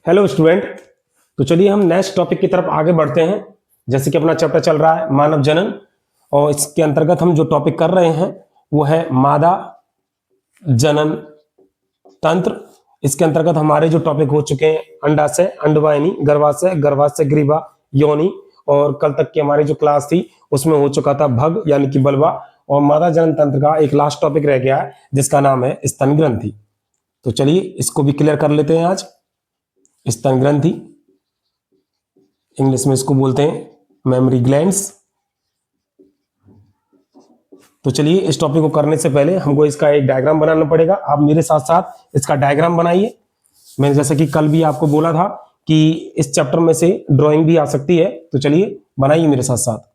Hello student. तो चलिए हम नेक्स्ट टॉपिक की तरफ आगे बढ़ते हैं। जैसे कि अपना चैप्टर चल रहा है मानव जनन, और इसके अंतर्गत हम जो टॉपिक कर रहे हैं वो है मादा जनन तंत्र। इसके अंतर्गत हमारे जो टॉपिक हो चुके हैं अंडाशय, अंडवाहिनी, गर्भाशय, गर्भाशय ग्रीवा, योनि, और कल तक की हमारी जो क्लास थी उसमें हो चुका था भग यानी कि बलवा। और मादा जनन तंत्र का एक लास्ट टॉपिक रह गया है जिसका नाम है स्तन ग्रंथि। तो चलिए इसको भी क्लियर कर लेते हैं आज। स्तन ग्रंथि, इंग्लिश में इसको बोलते हैं मेमोरी ग्लैंड्स। तो चलिए इस टॉपिक को करने से पहले हमको इसका एक डायग्राम बनाना पड़ेगा। आप मेरे साथ साथ इसका डायग्राम बनाइए। मैंने जैसा कि कल भी आपको बोला था कि इस चैप्टर में से ड्राइंग भी आ सकती है, तो चलिए बनाइए मेरे साथ साथ।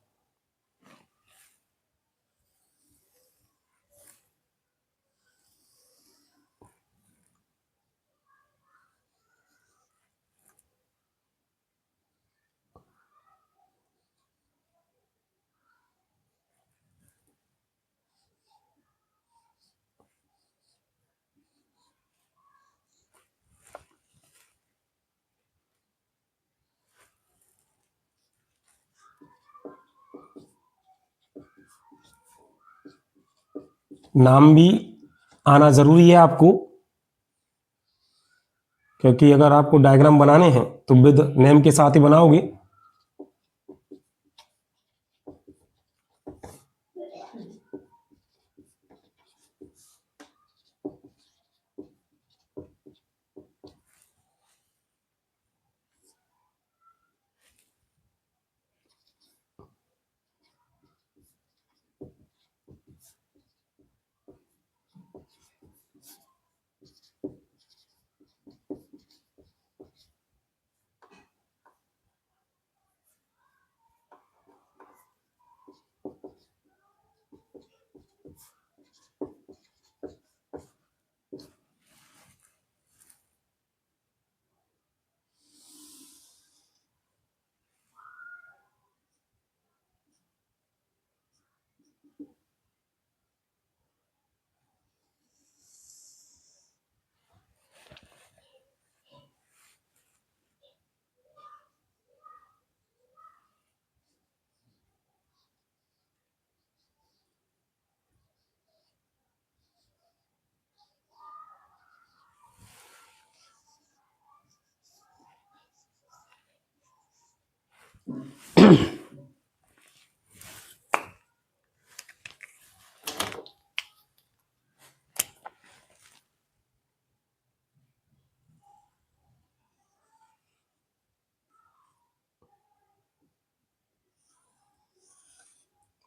नाम भी आना जरूरी है आपको, क्योंकि अगर आपको डायग्राम बनाने हैं तो विद नेम के साथ ही बनाओगे।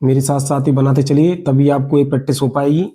मेरे साथ साथ ही बनाते चलिए, तभी आपको ये प्रैक्टिस हो पाएगी।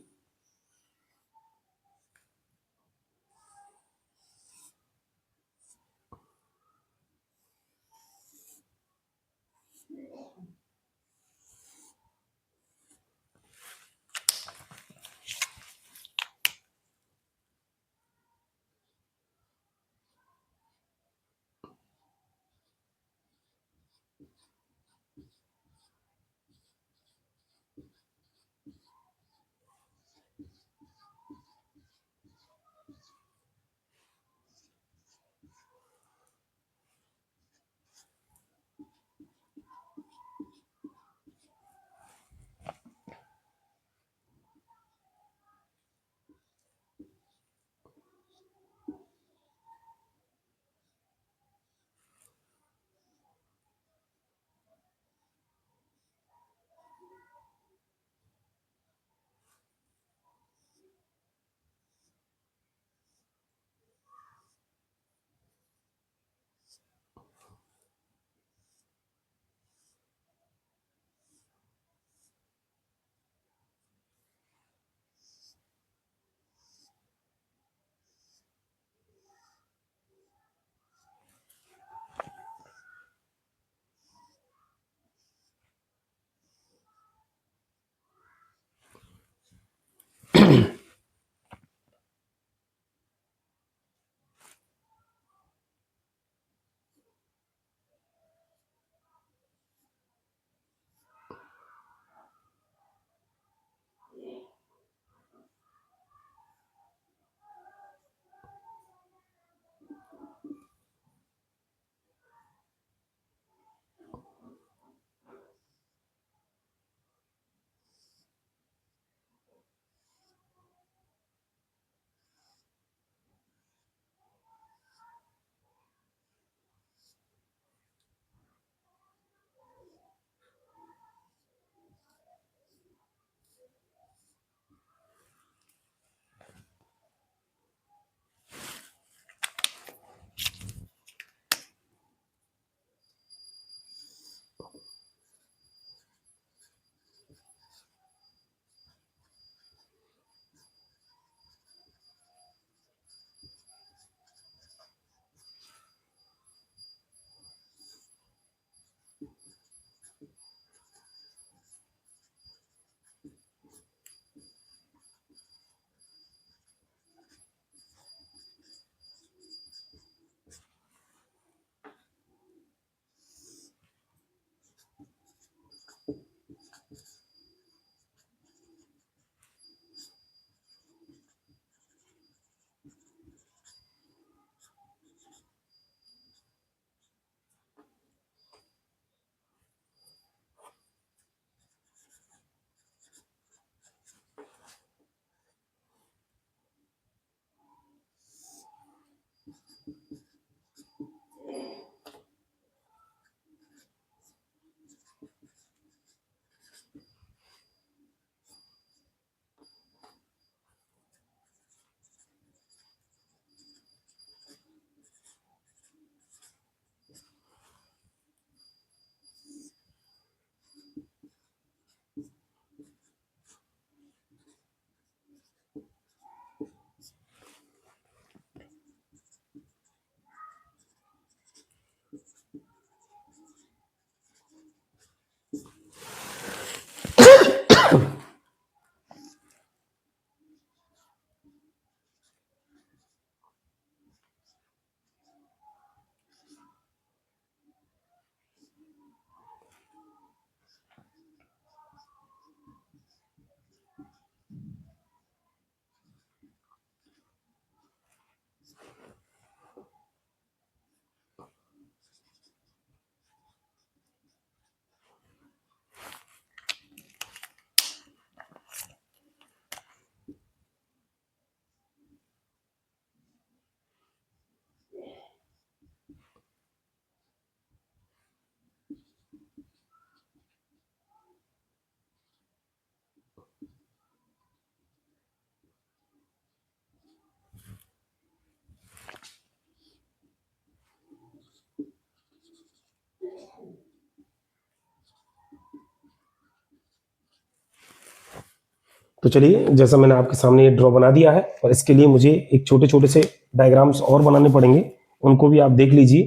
तो चलिए, जैसा मैंने आपके सामने ये ड्रॉ बना दिया है, और इसके लिए मुझे एक छोटे छोटे से डायग्राम्स और बनाने पड़ेंगे, उनको भी आप देख लीजिए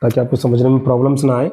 ताकि आपको समझने में प्रॉब्लम्स ना आए।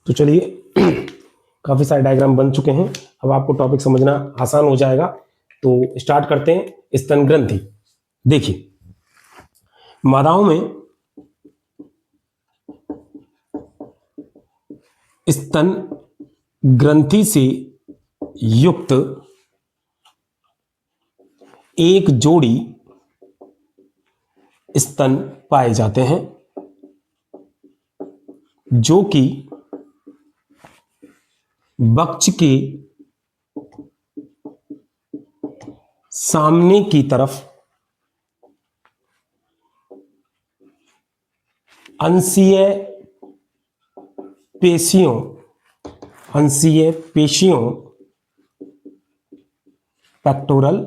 तो चलिए काफी सारे डायग्राम बन चुके हैं, अब आपको टॉपिक समझना आसान हो जाएगा। तो स्टार्ट करते हैं। स्तन ग्रंथि। देखिए, मादाओं में स्तन ग्रंथि से युक्त एक जोड़ी स्तन पाए जाते हैं, जो कि वक्ष के सामने की तरफ अंशीय पेशियों पेक्टोरल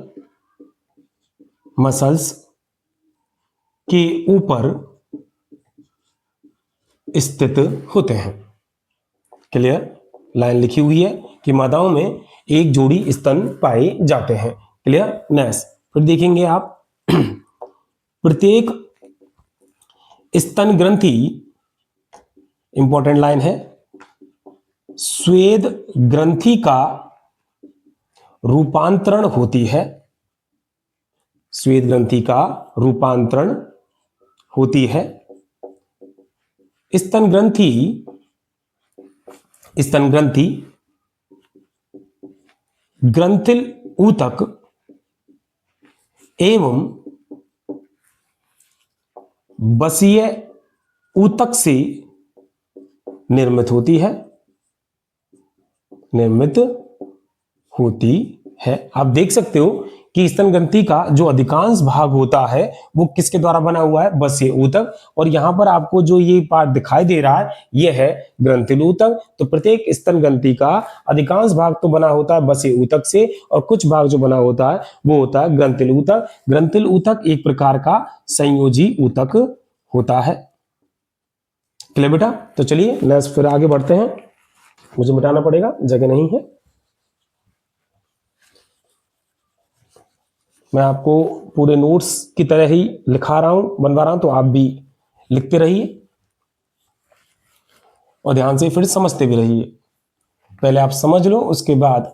मसल्स के ऊपर स्थित होते हैं। क्लियर? लाइन लिखी हुई है कि मादाओं में एक जोड़ी स्तन पाए जाते हैं। क्लियर? नेक्स्ट फिर देखेंगे आप प्रत्येक स्तन ग्रंथि, इंपॉर्टेंट लाइन है, स्वेद ग्रंथि का रूपांतरण होती है। स्वेद ग्रंथि का रूपांतरण होती है। स्तन ग्रंथि ग्रंथिल ऊतक एवं बसीय ऊतक से निर्मित होती है। आप देख सकते हो कि स्तन ग्रंथि का जो अधिकांश भाग होता है वो किसके द्वारा बना हुआ है? बसीय ऊतक। और यहां पर आपको जो ये पार्ट दिखाई दे रहा है ये है ग्रंथिल ऊतक। तो प्रत्येक स्तन ग्रंथि का अधिकांश भाग तो बना होता है बसीय ऊतक से, और कुछ भाग जो बना होता है वो होता है ग्रंथिल ऊतक। ग्रंथिल ऊतक एक प्रकार का संयोजी ऊतक होता है। क्लियर बेटा? तो चलिए नेक्स्ट फिर आगे बढ़ते हैं। मुझे मिटाना पड़ेगा, जगह नहीं है। मैं आपको पूरे नोट्स की तरह ही लिखा रहा हूं, बनवा रहा हूं, तो आप भी लिखते रहिए और ध्यान से फिर समझते भी रहिए। पहले आप समझ लो, उसके बाद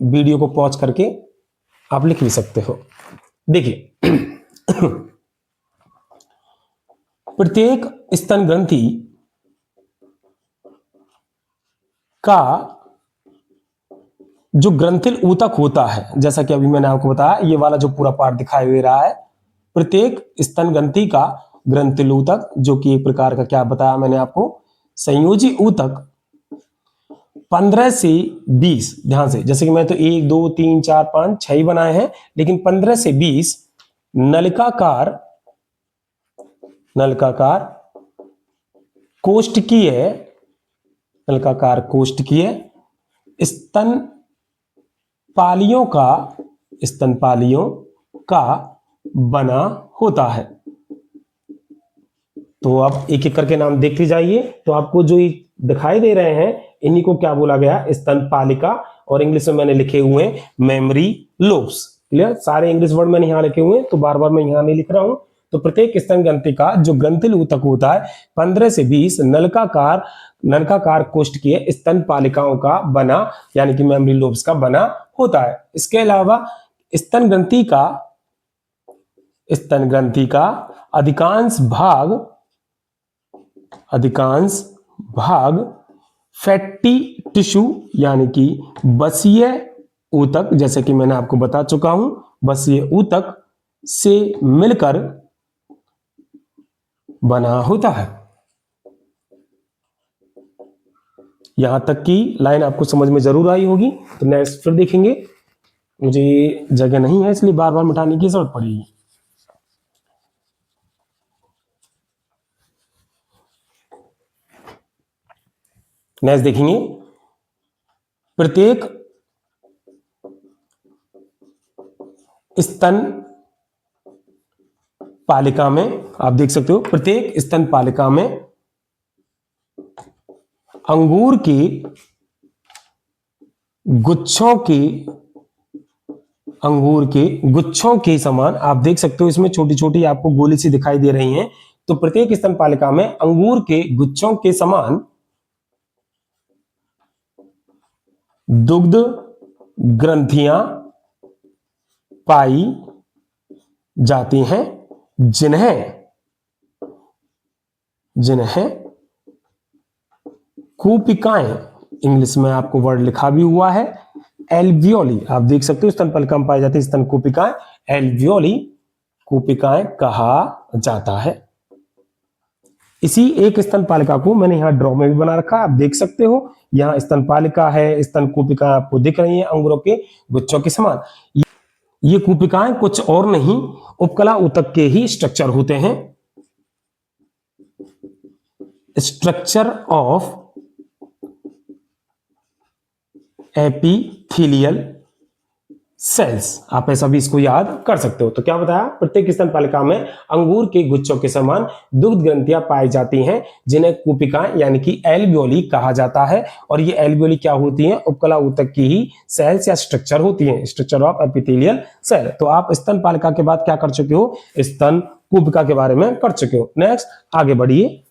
वीडियो को पॉज करके आप लिख भी सकते हो। देखिए प्रत्येक स्तन ग्रंथि का जो ग्रंथिल ऊतक होता है, जैसा कि अभी मैंने आपको बताया, ये वाला जो पूरा पार्ट दिखाई दे रहा है, प्रत्येक स्तन ग्रंथि का ग्रंथिल ऊतक, जो कि एक प्रकार का, क्या बताया मैंने आपको, संयोजी ऊतक 15 से 20, ध्यान से, जैसे कि मैं तो 1 2 3 4 5 6 ही बनाए हैं, लेकिन 15 से 20 नलिकाकार कोष्ठकीय स्तन पालियों का बना होता है। तो आप एक एक करके नाम देखते जाइए। तो आपको जो दिखाई दे रहे हैं इन्हीं को क्या बोला गया? स्तनपालिका, और इंग्लिश में मैंने लिखे हुए हैं मेमोरी लोब्स। क्लियर? सारे इंग्लिश वर्ड मैंने यहां लिखे हुए हैं, तो बार बार मैं यहां नहीं लिख रहा हूं। तो प्रत्येक स्तन ग्रंथि का जो ग्रंथिल ऊतक होता है 15 से 20 नलिकाकार कोष्ठकीय स्तन पालिकाओं का बना, यानी कि मेमोरी लोब्स का बना होता है। इसके अलावा स्तन ग्रंथि का अधिकांश भाग फैटी टिश्यू, यानी कि बसीय ऊतक, जैसे कि मैंने आपको बता चुका हूं, बसीय ऊतक से मिलकर बना होता है। यहां तक की लाइन आपको समझ में जरूर आई होगी। तो नेक्स्ट फिर देखेंगे। मुझे जगह नहीं है, इसलिए बार बार मिटाने की जरूरत पड़ेगी। नेक्स्ट देखेंगे, प्रत्येक स्तन पालिका में, आप देख सकते हो, प्रत्येक स्तन पालिका में अंगूर के गुच्छों के समान, आप देख सकते हो इसमें छोटी छोटी आपको गोली सी दिखाई दे रही हैं। तो प्रत्येक स्तन पालिका में अंगूर के गुच्छों के समान दुग्ध ग्रंथियां पाई जाती हैं जिन्हें कूपिकाएं, इंग्लिश में आपको वर्ड लिखा भी हुआ है एल्वियोली, आप देख सकते हो स्तनपालिका में पाई जाती है स्तन कूपिकाएं, एल्वियोली कूपिकाएं कहा जाता है। इसी एक स्तनपालिका को मैंने यहां ड्रॉ में भी बना रखा है, आप देख सकते हो यहां स्तनपालिका है, स्तन कूपिका आपको दिख रही है अंगूरों के गुच्छों के समान। ये कूपिकाएं कुछ और नहीं उपकला ऊतक के ही स्ट्रक्चर होते हैं, स्ट्रक्चर ऑफ एपिथेलियल सेल्स, आप ऐसा भी इसको याद कर सकते हो। तो क्या बताया, प्रत्येक स्तनपालिका में अंगूर के गुच्छों के समान दुग्ध ग्रंथियां पाई जाती हैं जिन्हें कूपिकाएं यानी कि एल्वियोली कहा जाता है। और ये एल्वियोली क्या होती हैं, उपकला ऊतक की ही सेल्स या स्ट्रक्चर होती हैं, स्ट्रक्चर ऑफ एपिथेलियल सेल। तो आप स्तनपालिका के बाद क्या कर चुके हो, स्तन कूपिका के बारे में कर चुके हो। नेक्स्ट आगे बढ़िए।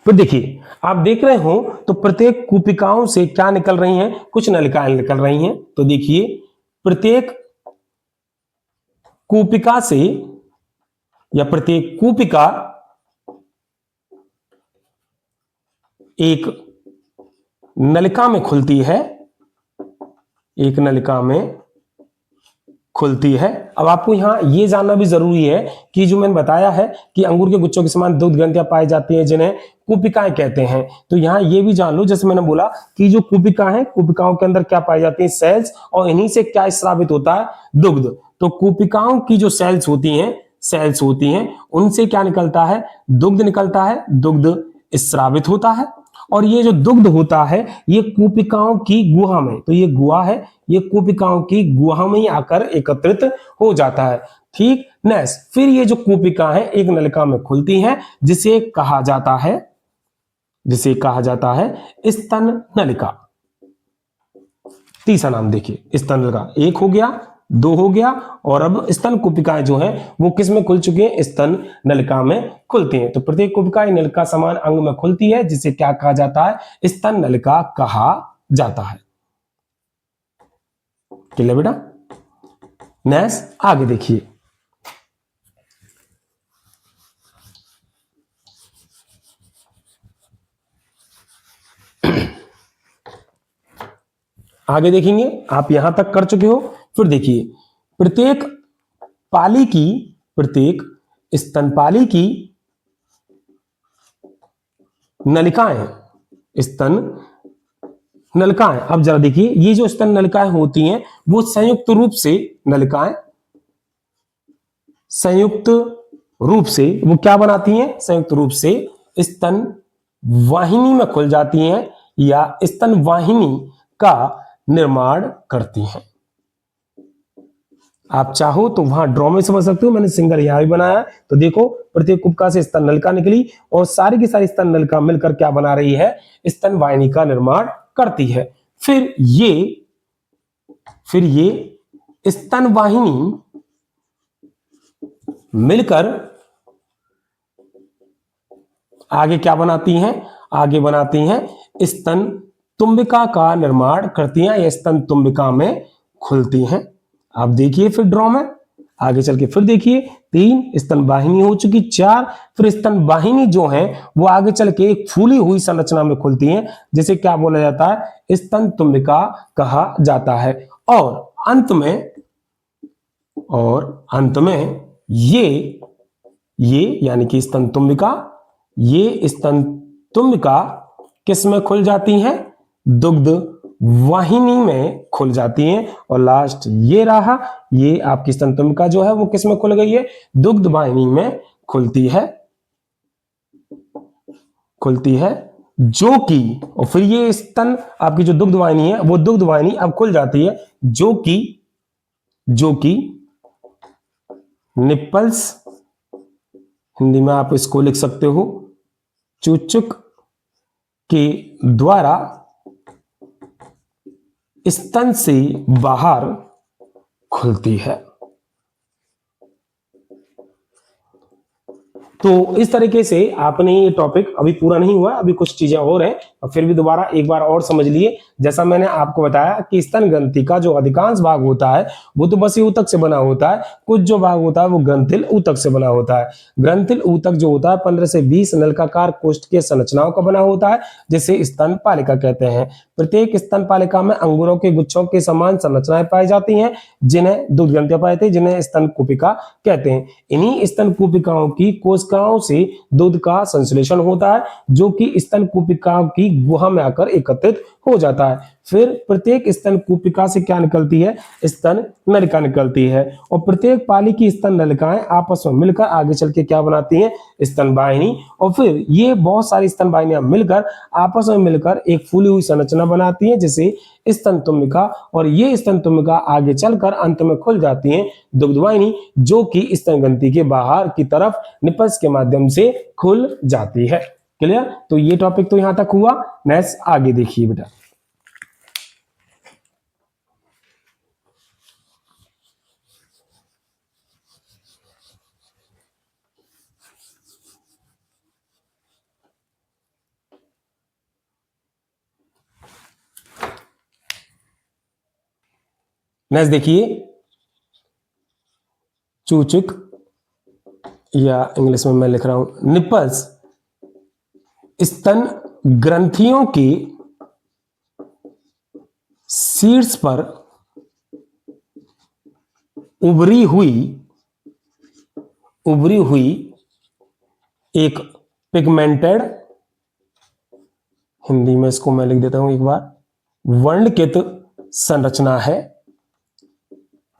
तो देखिए आप देख रहे हो तो प्रत्येक कूपिकाओं से क्या निकल रही हैं, कुछ नलिकाएं निकल रही हैं। तो देखिए प्रत्येक कूपिका से या प्रत्येक कूपिका एक नलिका में खुलती है, एक नलिका में खुलती है। अब आपको यहां यह जानना भी जरूरी है कि जो मैंने बताया है कि अंगूर के गुच्छों के समान दुग्ध ग्रंथियां पाई जाती हैं जिन्हें कूपिकाएं कहते हैं, तो यहां यह भी जान लो जैसे मैंने बोला कि जो कूपिका है, कूपिकाओं के अंदर क्या पाई जाती है, सेल्स, और इन्हीं से क्या स्रावित होता है, दुग्ध। तो कूपिकाओं की जो सेल्स होती हैं उनसे क्या निकलता है, दुग्ध निकलता है, दुग्ध स्रावित होता है। और ये जो दुग्ध होता है ये कूपिकाओं की गुहा में, तो ये गुहा है, ये कूपिकाओं की गुहा में ही आकर एकत्रित हो जाता है। ठीक, नेक्स्ट फिर ये जो कूपिका है एक नलिका में खुलती है जिसे कहा जाता है स्तन नलिका। तीसरा नाम देखिए, स्तन नलिका, एक हो गया, दो हो गया, और अब स्तन कूपिकाएं जो हैं वो किस में खुल चुकी हैं, स्तन नलिका में खुलती हैं। तो प्रत्येक कूपिका नलिका समान अंग में खुलती है जिसे क्या कहा जाता है, स्तन नलिका कहा जाता है। क्लियर बेटा? नेक्स्ट आगे देखिए। आगे देखेंगे, आप यहां तक कर चुके हो। फिर देखिए प्रत्येक स्तनपाली की नलिकाएं, स्तन नलिकाएं, अब जरा देखिए ये जो स्तन नलिकाएं होती हैं वो संयुक्त रूप से वो क्या बनाती हैं, संयुक्त रूप से स्तन वाहिनी में खुल जाती हैं या स्तन वाहिनी का निर्माण करती हैं। आप चाहो तो वहां ड्रॉ में समझ सकते हो, मैंने सिंगल यहां भी बनाया। तो देखो प्रत्येक कूपिका से स्तन नलिका निकली और सारी की सारी स्तन नलिका मिलकर क्या बना रही है, स्तन वाहिनी का निर्माण करती है। फिर ये स्तन वाहिनी मिलकर आगे क्या बनाती हैं, आगे बनाती हैं स्तन तुम्बिका का निर्माण करती हैं या स्तन तुम्बिका में खुलती हैं। आप देखिए फिर ड्रॉ में आगे चल के फिर देखिए, 3 स्तन वाहिनी हो चुकी, 4 फिर स्तन वाहिनी जो है वो आगे चल के एक फूली हुई संरचना में खुलती हैं जिसे क्या बोला जाता है, स्तन तुम्बिका कहा जाता है। और अंत में ये यानी कि स्तन तुम्बिका किस में खुल जाती हैं, दुग्ध वाहिनी में खुल जाती हैं। और लास्ट ये रहा, ये आपकी स्तन तुम्बिका जो है वो किस में खुल गई है, दुग्ध वाहिनी में खुलती है जो कि, और फिर ये स्तन आपकी जो दुग्ध वाहिनी है वो दुग्ध वाहिनी अब खुल जाती है जो कि निप्पल्स, हिंदी में आप इसको लिख सकते हो चूचक के द्वारा स्तन से बाहर खुलती है। तो इस तरीके से आपने ये टॉपिक अभी पूरा नहीं हुआ, अभी कुछ चीजें और हैं, और फिर भी दोबारा एक बार और समझ लिए। जैसा मैंने आपको बताया कि स्तन ग्रंथि का जो अधिकांश भाग होता है वो तो बस ऊतक से बना होता है, कुछ जो भाग होता है वो ग्रंथिल ऊतक से बना होता है। ग्रंथिल ऊतक जो होता है 15 से 20 नलिकाकार कोष्ठकीय संरचनाओं का बना होता है, जिसे स्तन पालिका कहते हैं। प्रत्येक स्तन पालिका में अंगूरों के गुच्छों के समान संरचनाएं पाई जाती हैं, जिन्हें दूध ग्रंथियां पाई जाती हैं, जिन्हें स्तन कूपिका कहते हैं। इन्हीं स्तन कूपिकाओं की कोशिकाओं से दूध का संश्लेषण होता है, जो कि स्तन कूपिकाओं की गुहा में आकर एकत्रित हो जाता है। फिर प्रत्येक स्तन कूपिका से क्या निकलती है? स्तन नलिका निकलती है, और प्रत्येक पाली की स्तन नलिकाएं आपस में मिलकर आगे चल के क्या बनाती हैं? स्तन वाहिनी। और फिर ये बहुत सारी स्तन वाहिनियां मिलकर आपस में मिलकर एक फूली हुई संरचना बनाती है, जिसे स्तन तुम्बिका, और ये स्तन तुम्बिका आगे चलकर अंत में खुल जाती है दुग्ध वाहिनी, जो कि स्तन ग्रंथि के बाहर की तरफ निपल्स के माध्यम से खुल जाती है। क्लियर? तो ये टॉपिक तो यहां तक हुआ। नेक्स्ट आगे देखिए बेटा। नेक्स्ट देखिए, चूचक, या इंग्लिश में मैं लिख रहा हूं निपल्स, स्तन ग्रंथियों के शीर्ष पर उभरी हुई एक पिगमेंटेड, हिंदी में इसको मैं लिख देता हूं एक बार, वर्णकित संरचना है।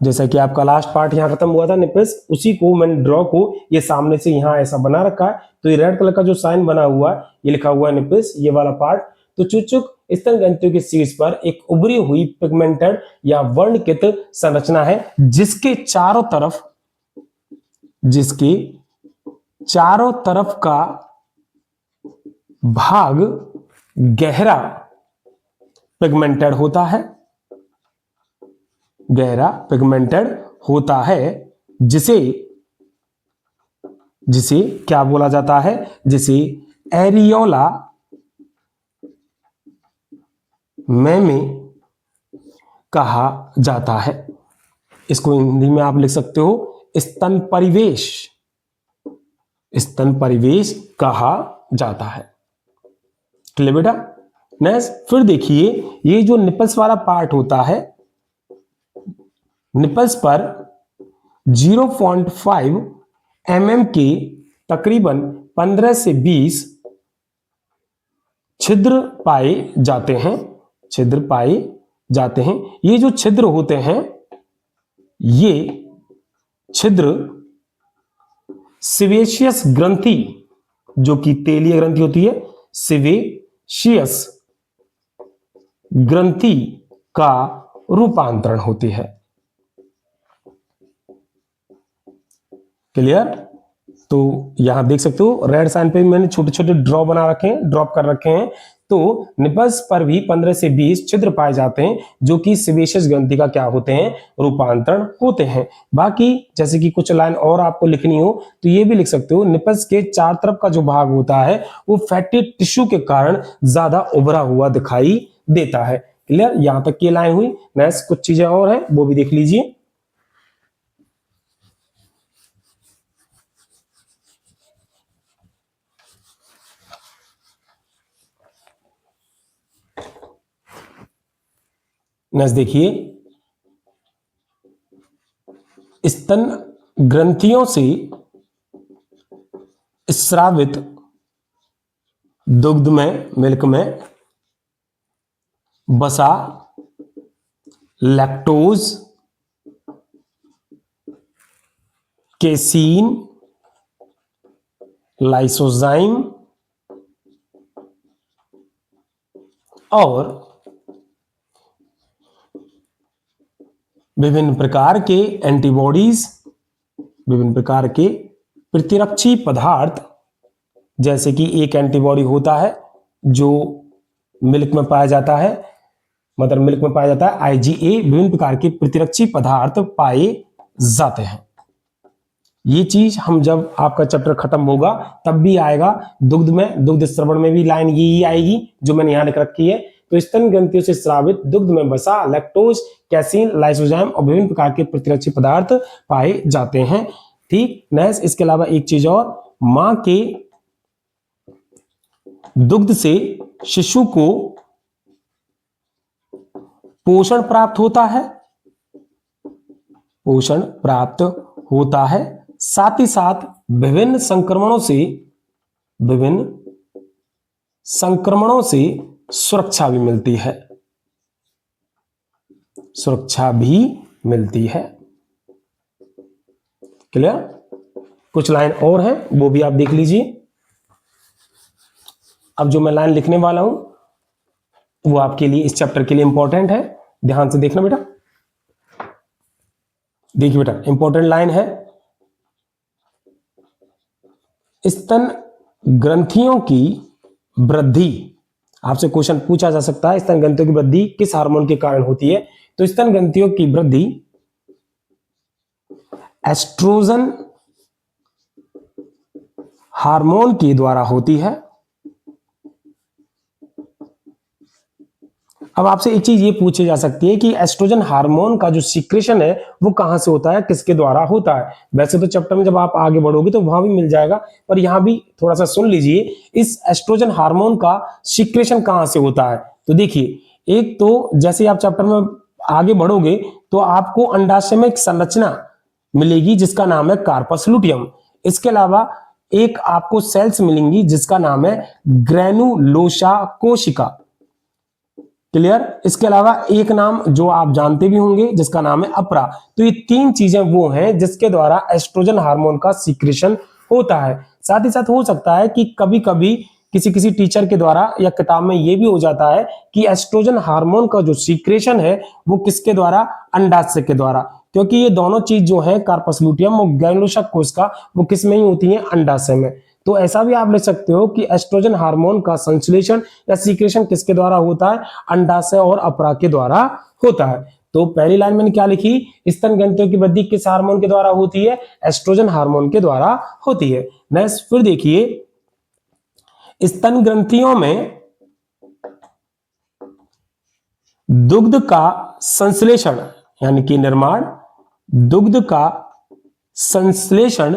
जैसा कि आपका लास्ट पार्ट यहां खत्म हुआ था निपल्स, उसी को मैंने ड्रॉ को ये सामने से यहां ऐसा बना रखा है। तो ये रेड कलर का जो साइन बना हुआ है ये लिखा हुआ है निपल्स, ये वाला पार्ट। तो चूचक स्तन ग्रंथियों के शीर्ष पर एक उभरी हुई पिगमेंटेड या वर्णकित संरचना है, जिसके चारों तरफ का भाग गहरा पिगमेंटेड होता है, गहरा पिगमेंटेड होता है, जिसे क्या बोला जाता है? जिसे एरियोला मैमे कहा जाता है। इसको हिंदी में आप लिख सकते हो स्तन परिवेश, स्तन परिवेश कहा जाता है। क्लियर बेटा? नेक्स्ट फिर देखिए, ये जो निपल्स वाला पार्ट होता है, निपल्स पर 0.5 mm के तकरीबन 15 से 20 छिद्र पाए जाते हैं, ये जो छिद्र होते हैं, ये छिद्र सीवेशियस ग्रंथि, जो कि तेलीय ग्रंथि होती है, सीवेशियस ग्रंथि का रूपांतरण होती है। क्लियर? तो यहां देख सकते हो रेड साइन पे मैंने छोटे छोटे ड्रॉप कर रखे हैं। तो निपल्स पर भी 15 से 20 छिद्र पाए जाते हैं, जो कि सीवेशियस ग्रंथि का क्या होते हैं? रूपांतरण होते हैं। बाकी जैसे कि कुछ लाइन और आपको लिखनी हो तो ये भी लिख सकते हो, निपल्स के चार तरफ का जो भाग होता है वो फैटी टिश्यू के कारण ज्यादा उभरा हुआ दिखाई देता है। क्लियर? यहां तक की लाइन हुई। नेक्स्ट कुछ चीजें और हैं वो भी देख लीजिए। नेक्स्ट देखिए, स्तन ग्रंथियों से स्रावित दुग्ध में, मिल्क में वसा, लैक्टोज, केसीन, लाइसोजाइम और विभिन्न प्रकार के एंटीबॉडीज, विभिन्न प्रकार के प्रतिरक्षी पदार्थ, जैसे कि एक एंटीबॉडी होता है जो मिल्क में पाया जाता है, मदर मिल्क में पाया जाता है, IgA, विभिन्न प्रकार के प्रतिरक्षी पदार्थ पाए जाते हैं। ये चीज हम जब आपका चैप्टर खत्म होगा तब भी आएगा। दुग्ध में, दुग्ध श्रवण में भी लाइन यही आएगी जो मैंने यहाँ लिख रखी है। तो स्तन ग्रंथियों से स्रावित दुग्ध में वसा, लैक्टोज, कैसीन, लाइसोजाइम और विभिन्न प्रकार के प्रतिरक्षी पदार्थ पाए जाते हैं। ठीक, नेक्स्ट इसके अलावा एक चीज और, मां के दुग्ध से शिशु को पोषण प्राप्त होता है, पोषण प्राप्त होता है, साथ ही साथ विभिन्न संक्रमणों से सुरक्षा भी मिलती है, सुरक्षा भी मिलती है। क्लियर? कुछ लाइन और है वो भी आप देख लीजिए। अब जो मैं लाइन लिखने वाला हूं वो आपके लिए, इस चैप्टर के लिए इंपॉर्टेंट है, ध्यान से देखना बेटा। देखिए बेटा, इंपॉर्टेंट लाइन है, स्तन ग्रंथियों की वृद्धि, आपसे क्वेश्चन पूछा जा सकता है स्तन ग्रंथियों की वृद्धि किस हार्मोन के कारण होती है? तो स्तन ग्रंथियों की वृद्धि एस्ट्रोजन हार्मोन के द्वारा होती है। अब आपसे एक चीज ये पूछी जा सकती है कि एस्ट्रोजन हार्मोन का जो सीक्रेशन है वो कहां से होता है, किसके द्वारा होता है? वैसे तो चैप्टर में जब आप आगे बढ़ोगे तो वहां भी मिल जाएगा, पर यहां भी थोड़ा सा सुन लीजिए, इस एस्ट्रोजन हार्मोन का सीक्रेशन कहां से होता है। तो देखिए, एक तो जैसे आप चैप्टर में आगे बढ़ोगे तो आपको अंडाशय में एक संरचना मिलेगी जिसका नाम है कार्पस लुटियम। इसके अलावा एक आपको सेल्स मिलेंगी जिसका नाम है ग्रेनुलोसा कोशिका। क्लियर? इसके अलावा एक नाम जो आप जानते भी होंगे जिसका नाम है अपरा। तो ये तीन चीजें वो हैं जिसके द्वारा एस्ट्रोजन हार्मोन का सीक्रेशन होता है। साथ ही साथ हो सकता है कि कभी कभी किसी टीचर के द्वारा या किताब में ये भी हो जाता है कि एस्ट्रोजन हार्मोन का जो सीक्रेशन है वो किसके द्वारा? अंडाशय के द्वारा, क्योंकि ये दोनों चीज जो है कार्पस लुटियम और ग्रेनुलोसा कोशिका वो किस में ही होती है? अंडाशय में। तो ऐसा भी आप ले सकते हो कि एस्ट्रोजन हार्मोन का संश्लेषण या सीक्रेशन किसके द्वारा होता है? अंडाशय और अपरा के द्वारा होता है। तो पहली लाइन मैंने क्या लिखी? स्तन ग्रंथियों की वृद्धि किस हार्मोन के द्वारा होती है? एस्ट्रोजन हार्मोन के द्वारा होती है। नेक्स्ट फिर देखिए, स्तन ग्रंथियों में दुग्ध का संश्लेषण यानी कि निर्माण, दुग्ध का संश्लेषण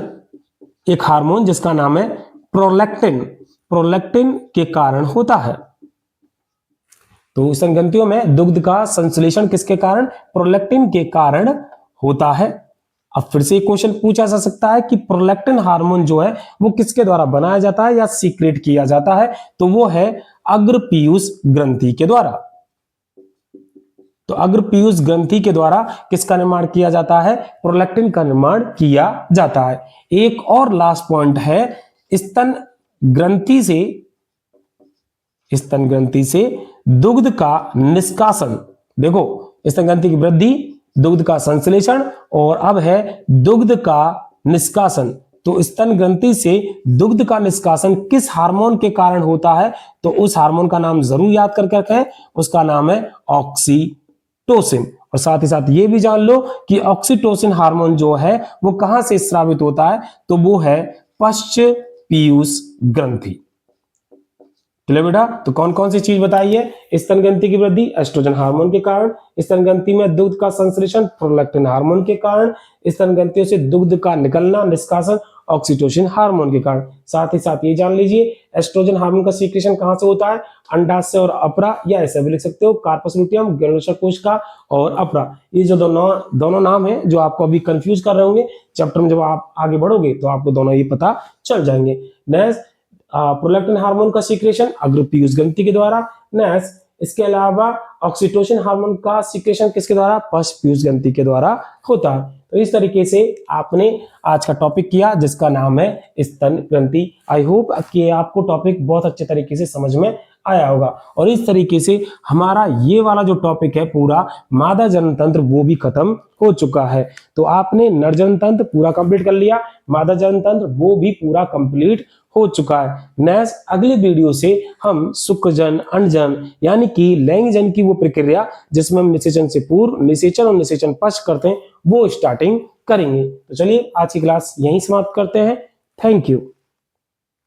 एक हार्मोन जिसका नाम है प्रोलैक्टिन, प्रोलैक्टिन के कारण होता है। तो स्तन ग्रंथियों में दुग्ध का संश्लेषण किसके कारण? प्रोलैक्टिन के कारण होता है। अब फिर से क्वेश्चन पूछा जा सकता है कि प्रोलैक्टिन हार्मोन जो है वो किसके द्वारा बनाया जाता है या सीक्रेट किया जाता है? तो वो है अग्रपीयूष ग्रंथि के द्वारा। तो अग्रपीयूष ग्रंथि के द्वारा किसका निर्माण किया जाता है? प्रोलैक्टिन का निर्माण किया जाता है। एक और लास्ट पॉइंट है, स्तन ग्रंथि से दुग्ध का निष्कासन। देखो, स्तन ग्रंथि की वृद्धि, दुग्ध का संश्लेषण और अब है दुग्ध का निष्कासन। तो स्तन ग्रंथि से दुग्ध का निष्कासन किस हार्मोन के कारण होता है? तो उस हार्मोन का नाम जरूर याद करके रखें, उसका नाम है ऑक्सीटोसिन। और साथ ही साथ ये भी जान लो कि ऑक्सीटोसिन हार्मोन जो है वो कहां से स्रावित होता है? तो वो है पश्च पीयूष ग्रंथि। चलो बेटा, तो कौन कौन सी चीज बताइए? स्तन ग्रंथि की वृद्धि एस्ट्रोजन हार्मोन के कारण, स्तन ग्रंथि में दुग्ध का संश्लेषण प्रोलैक्टिन हार्मोन के कारण, स्तन ग्रंथियों से दुग्ध का निकलना निष्कासन ऑक्सीटोसिन हार्मोन के कारण। साथ ही साथ ये जान लीजिए एस्ट्रोजन हार्मोन का सीक्रेशन कहां से होता है? अंडाशय और अपरा, या ऐसे भी लिख सकते हो कार्पस लुटियम, ग्रेनुलोसा कोशिका और अपरा। ये जो दोनों नाम है जो आपको अभी कंफ्यूज कर रहे होंगे, चैप्टर में जब आप आगे बढ़ोगे तो आपको दोनों ये पता चल जाएंगे। नेक्स्ट, प्रोलैक्टिन हार्मोन का सीक्रेशन अग्रपीयूष ग्रंथि के द्वारा। नेक्स्ट, इसके अलावा ऑक्सीटोसिन हार्मोन का सीक्रेशन किसके द्वारा? पश्च पीयूष ग्रंथि के द्वारा होता है। तो इस तरीके से आपने आज का टॉपिक किया जिसका नाम है स्तन ग्रंथि। आई होप कि आपको टॉपिक बहुत अच्छे तरीके से समझ में आया होगा। और इस तरीके से हमारा ये वाला जो टॉपिक है पूरा मादा जनन तंत्र वो भी खत्म हो चुका है। तो आपने नर जनन तंत्र पूरा कंप्लीट कर लिया, मादा जनन तंत्र वो भी पूरा कंप्लीट हो चुका है। नेक्स्ट अगले वीडियो से हम शुक्रजन, अंडजन यानी कि लैंगिक जन की वो प्रक्रिया जिसमें हम निषेचन से पूर्व, निषेचन और निषेचन पश्च करते हैं वो स्टार्टिंग करेंगे। तो चलिए आज की क्लास यहीं समाप्त करते हैं। Thank you.